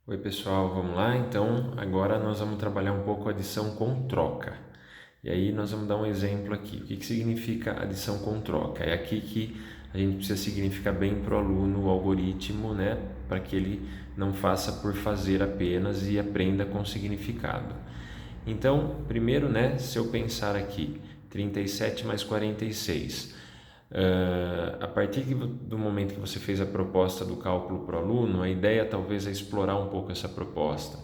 Oi pessoal, vamos lá? Então agora nós vamos trabalhar um pouco a adição com troca. E aí nós vamos dar um exemplo aqui. O que significa adição com troca? É aqui que a gente precisa significar bem para o aluno o algoritmo, né? Para que ele não faça por fazer apenas e aprenda com significado. Então, primeiro, né, se eu pensar aqui, 37 mais 46. A partir do momento que você fez a proposta do cálculo para o aluno, a ideia talvez é explorar um pouco essa proposta.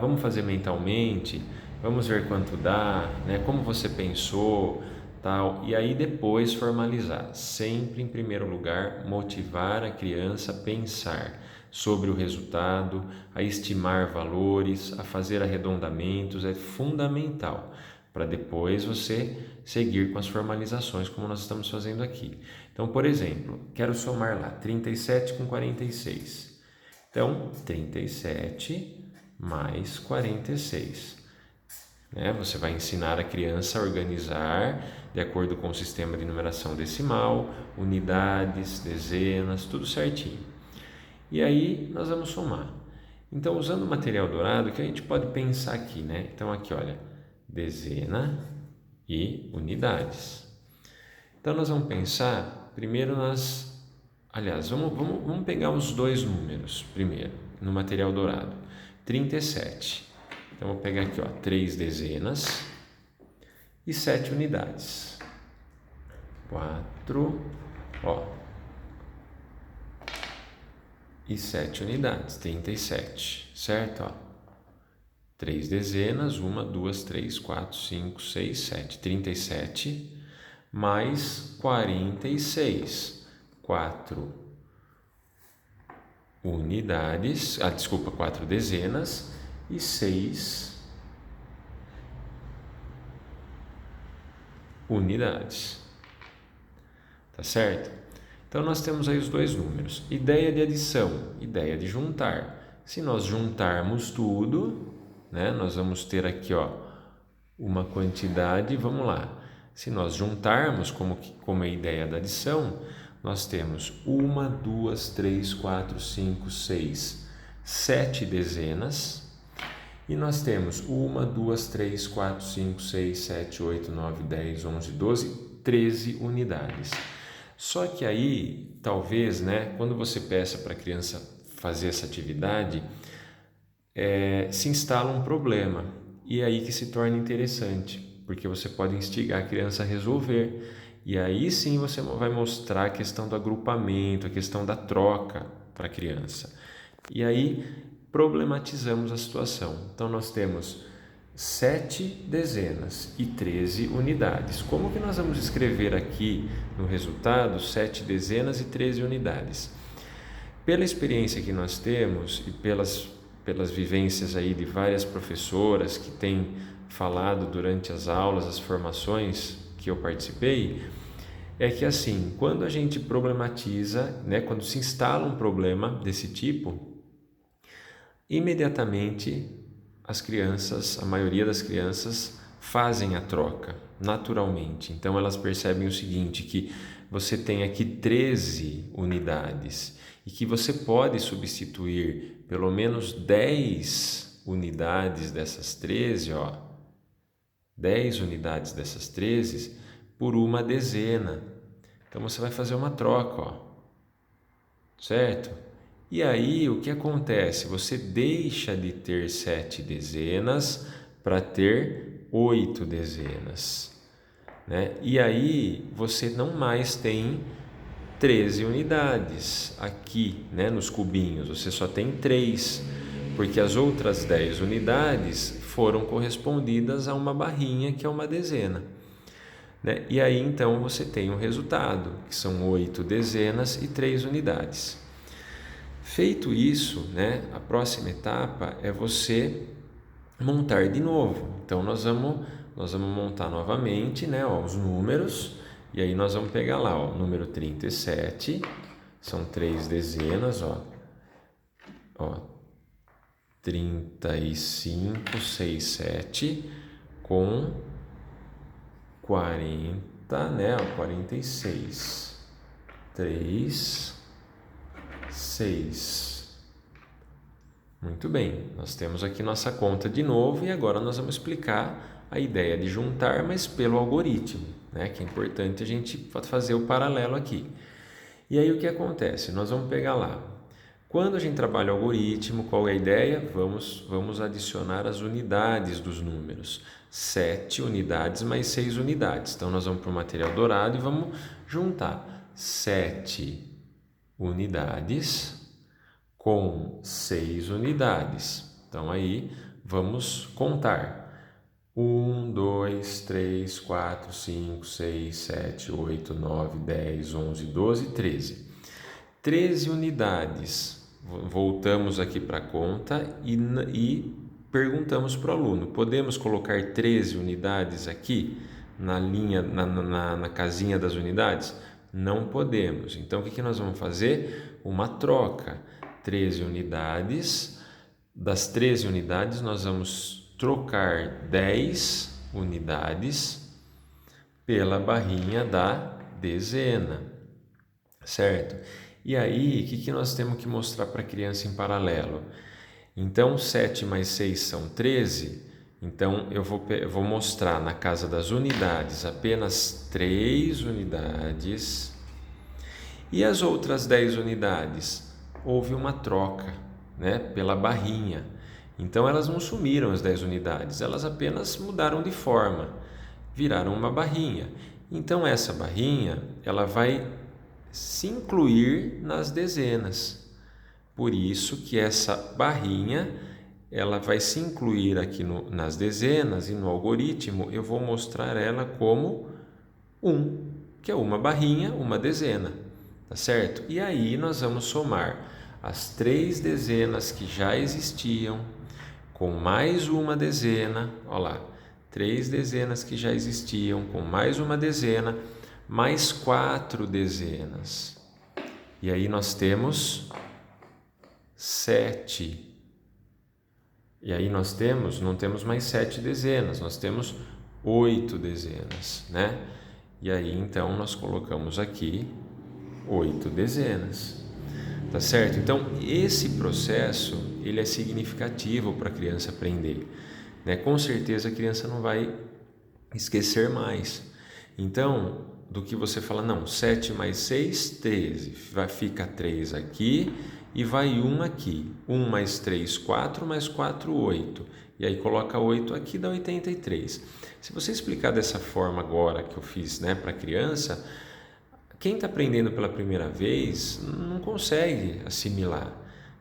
Vamos fazer mentalmente, vamos ver quanto dá, né? Como você pensou, tal. E aí depois formalizar. Sempre em primeiro lugar, motivar a criança a pensar sobre o resultado, a estimar valores, a fazer arredondamentos, é fundamental para depois você seguir com as formalizações como nós estamos fazendo aqui. Então, por exemplo, quero somar lá 37 com 46. Então, 37 mais 46. Você vai ensinar a criança a organizar de acordo com o sistema de numeração decimal, unidades, dezenas, tudo certinho. E aí nós vamos somar. Então, usando o material dourado, o que a gente pode pensar aqui, né? Então, aqui, olha, dezena e unidades. Então, nós vamos pensar, primeiro vamos pegar os dois números primeiro, no material dourado. 37. Então, vou pegar aqui, ó, 3 dezenas e 7 unidades. 4, ó, e 7 unidades, 37, certo? Ó, 3 dezenas, 1, 2, 3, 4, 5, 6, 7, 37, mais 46, 4 unidades, 4 dezenas e 6 unidades, tá certo? Então, nós temos aí os dois números. Ideia de adição, ideia de juntar. Se nós juntarmos tudo, né, nós vamos ter aqui, ó, uma quantidade, vamos lá. Se nós juntarmos, como é a ideia da adição, nós temos 1, 2, 3, 4, 5, 6, 7 dezenas. E nós temos 1, 2, 3, 4, 5, 6, 7, 8, 9, 10, 11, 12, 13 unidades. Só que aí, talvez, né, quando você peça para a criança fazer essa atividade, se instala um problema. E é aí que se torna interessante, porque você pode instigar a criança a resolver. E aí sim você vai mostrar a questão do agrupamento, a questão da troca para a criança. E aí problematizamos a situação. Então nós temos 7 dezenas e 13 unidades. Como que nós vamos escrever aqui no resultado 7 dezenas e 13 unidades? Pela experiência que nós temos e pelas vivências aí de várias professoras que têm falado durante as aulas, as formações que eu participei, é que assim, quando a gente problematiza, né, quando se instala um problema desse tipo, imediatamente as crianças, a maioria das crianças fazem a troca naturalmente. Então elas percebem o seguinte, que você tem aqui 13 unidades e que você pode substituir pelo menos 10 unidades dessas 13, ó, 10 unidades dessas 13 por uma dezena. Então você vai fazer uma troca, ó, certo? E aí o que acontece? Você deixa de ter 7 dezenas para ter 8 dezenas, né? E aí você não mais tem 13 unidades aqui, né, nos cubinhos, você só tem 3, porque as outras 10 unidades foram correspondidas a uma barrinha que é uma dezena, né? E aí então você tem um resultado, que são 8 dezenas e 3 unidades. Feito isso, né, a próxima etapa é você montar de novo. Então nós vamos montar novamente, né, ó, os números, e aí nós vamos pegar lá, ó, número 37, são 3 dezenas, ó, 35, 6, 7, com 40, né, ó, 46, 3, 6, Muito bem, nós temos aqui nossa conta de novo e agora nós vamos explicar a ideia de juntar, mas pelo algoritmo, né? Que é importante a gente fazer o paralelo aqui. E aí o que acontece? Nós vamos pegar lá. Quando a gente trabalha o algoritmo, qual é a ideia? Vamos adicionar as unidades dos números. 7 unidades mais 6 unidades. Então, nós vamos para o material dourado e vamos juntar 7 unidades com 6 unidades. Então, aí vamos contar. 1, 2, 3, 4, 5, 6, 7, 8, 9, 10, 11, 12, 13. 13 unidades. Voltamos aqui para a conta e perguntamos para o aluno: podemos colocar 13 unidades aqui na linha, na casinha das unidades? Não podemos. Então, o que nós vamos fazer? Uma troca. 13 unidades. Das 13 unidades, nós vamos trocar 10 unidades pela barrinha da dezena, certo? E aí, o que nós temos que mostrar para a criança em paralelo? Então, 7 mais 6 são 13. Então, eu vou mostrar na casa das unidades apenas 3 unidades. E as outras 10 unidades? Houve uma troca, né, pela barrinha. Então, elas não sumiram as 10 unidades, elas apenas mudaram de forma, viraram uma barrinha. Então, essa barrinha, ela vai se incluir nas dezenas. Por isso que essa barrinha, ela vai se incluir aqui nas dezenas, e no algoritmo eu vou mostrar ela como 1, que é uma barrinha, uma dezena, tá certo? E aí nós vamos somar as 3 dezenas que já existiam com mais uma dezena, olha lá, 3 dezenas que já existiam com mais uma dezena, mais 4 dezenas. E aí nós temos 7. E aí nós não temos mais 7 dezenas, nós temos 8 dezenas, né? E aí então nós colocamos aqui 8 dezenas. Tá certo? Então, esse processo, ele é significativo para a criança aprender, né? Com certeza a criança não vai esquecer mais. Então, do que você fala, não, 7 mais 6, 13, fica 3 aqui e vai 1 aqui. 1 mais 3, 4, mais 4, 8. E aí coloca 8 aqui, dá 83. Se você explicar dessa forma agora que eu fiz, né, para a criança, quem está aprendendo pela primeira vez não consegue assimilar,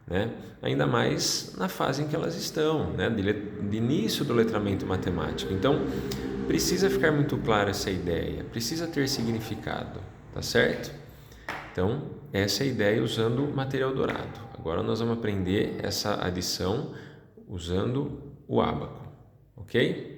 né? Ainda mais na fase em que elas estão, né? De início do letramento matemático. Então, precisa ficar muito clara essa ideia, precisa ter significado, tá certo? Então, essa é a ideia usando o material dourado. Agora nós vamos aprender essa adição usando o ábaco, ok?